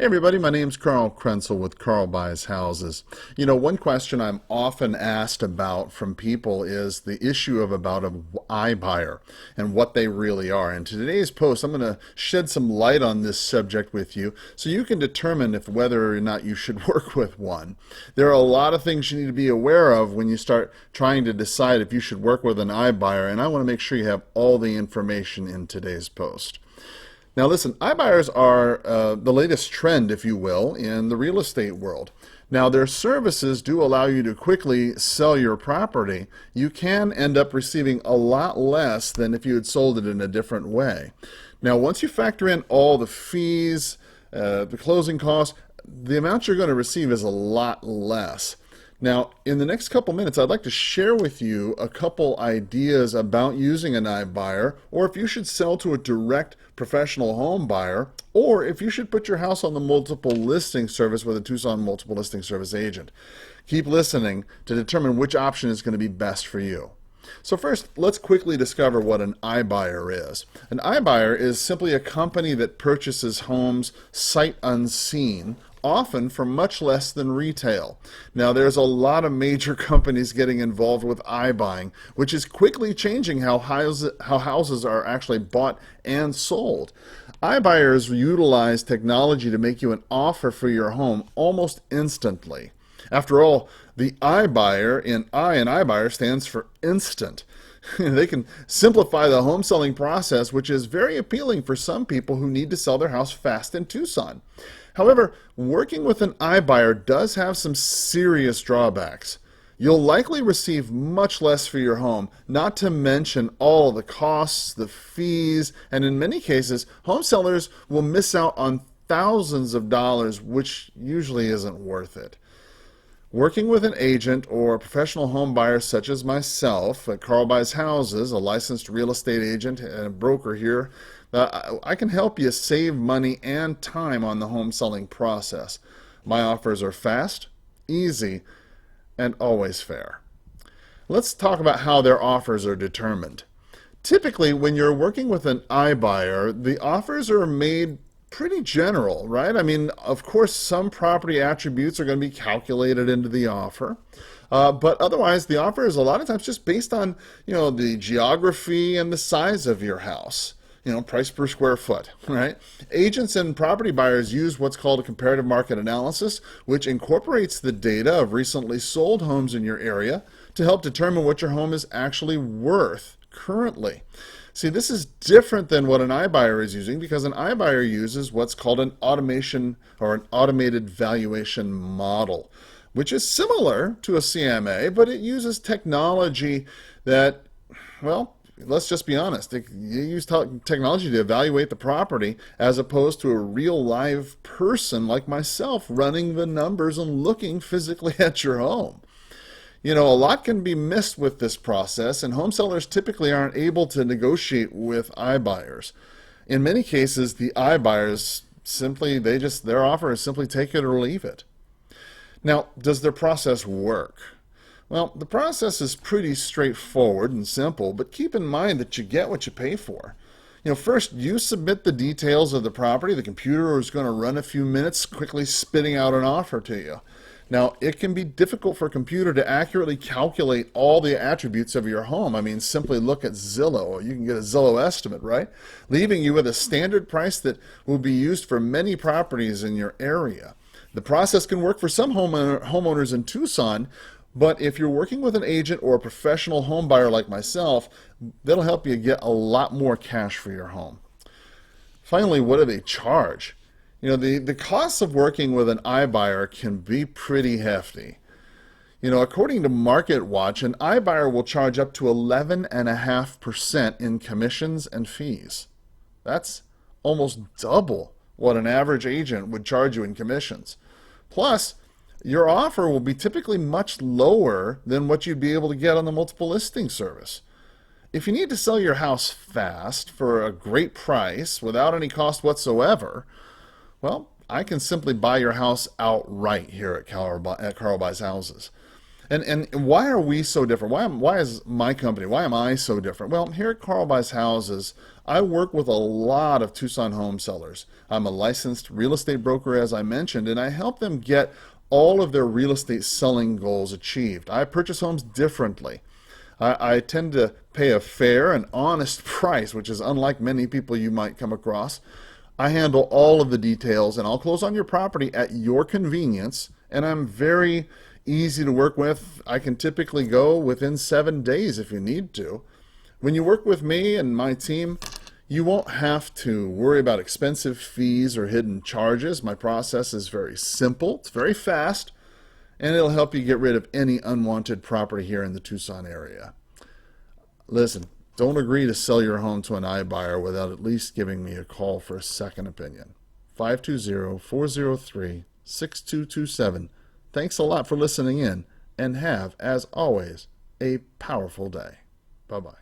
Hey everybody, my name's Carl Krenzel with Carl Buys Houses. One question I'm often asked about from people is the issue of about an iBuyer and what they really are. In today's post, I'm going to shed some light on this subject with you so you can determine if whether or not you should work with one. There are a lot of things you need to be aware of when you start trying to decide if you should work with an iBuyer, and I want to make sure you have all the information in today's post. Now listen, iBuyers are the latest trend, if you will, in the real estate world. Now their services do allow you to quickly sell your property. You can end up receiving a lot less than if you had sold it in a different way. Now once you factor in all the fees, the closing costs, the amount you're going to receive is a lot less. Now, in the next couple minutes, I'd like to share with you a couple ideas about using an iBuyer, or if you should sell to a direct professional home buyer, or if you should put your house on the multiple listing service with a Tucson multiple listing service agent. Keep listening to determine which option is going to be best for you. So first, let's quickly discover what an iBuyer is. An iBuyer is simply a company that purchases homes sight unseen, often for much less than retail. Now there's a lot of major companies getting involved with iBuying, which is quickly changing how houses are actually bought and sold. iBuyers utilize technology to make you an offer for your home almost instantly. After all, the iBuyer in iBuyer stands for instant. They can simplify the home selling process, which is very appealing for some people who need to sell their house fast in Tucson. However, working with an iBuyer does have some serious drawbacks. You'll likely receive much less for your home, not to mention all the costs, the fees, and in many cases, home sellers will miss out on thousands of dollars, which usually isn't worth it. Working with an agent or a professional home buyer such as myself at Carl Buys Houses, a licensed real estate agent and a broker here, I can help you save money and time on the home selling process. My offers are fast, easy, and always fair. Let's talk about how their offers are determined. Typically, when you're working with an iBuyer, the offers are made pretty general, right? I mean, of course, some property attributes are going to be calculated into the offer. But otherwise, the offer is a lot of times just based on, the geography and the size of your house. Price per square foot, right? Agents and property buyers use what's called a comparative market analysis, which incorporates the data of recently sold homes in your area to help determine what your home is actually worth currently. See, this is different than what an iBuyer is using because an iBuyer uses what's called an automation or an automated valuation model, which is similar to a CMA, but it uses technology that, well, let's just be honest. You use technology to evaluate the property as opposed to a real live person like myself running the numbers and looking physically at your home. A lot can be missed with this process, and home sellers typically aren't able to negotiate with iBuyers. In many cases, the iBuyers their offer is simply take it or leave it. Now, does their process work? Well, the process is pretty straightforward and simple, but keep in mind that you get what you pay for. First, you submit the details of the property. The computer is going to run a few minutes, quickly spitting out an offer to you. Now, it can be difficult for a computer to accurately calculate all the attributes of your home. I mean, simply look at Zillow. You can get a Zillow estimate, right? Leaving you with a standard price that will be used for many properties in your area. The process can work for some homeowners in Tucson, but if you're working with an agent or a professional home buyer like myself, that'll help you get a lot more cash for your home. Finally, what do they charge? The costs of working with an iBuyer can be pretty hefty. According to MarketWatch, an iBuyer will charge up to 11.5% in commissions and fees. That's almost double what an average agent would charge you in commissions. Plus, your offer will be typically much lower than what you'd be able to get on the multiple listing service. If you need to sell your house fast for a great price without any cost whatsoever, well, I can simply buy your house outright here at Carl Buys Houses. And why are we so different? Why is my company, why am I so different? Well, here at Carl Buys Houses, I work with a lot of Tucson home sellers. I'm a licensed real estate broker, as I mentioned, and I help them get all of their real estate selling goals achieved. I purchase homes differently. I tend to pay a fair and honest price, which is unlike many people you might come across. I handle all of the details, and I'll close on your property at your convenience, and I'm very easy to work with. I can typically go within 7 days if you need to. When you work with me and my team, you won't have to worry about expensive fees or hidden charges. My process is very simple, it's very fast, and it'll help you get rid of any unwanted property here in the Tucson area. Listen, don't agree to sell your home to an iBuyer without at least giving me a call for a second opinion. 520-403-6227. Thanks a lot for listening in, and have, as always, a powerful day. Bye-bye.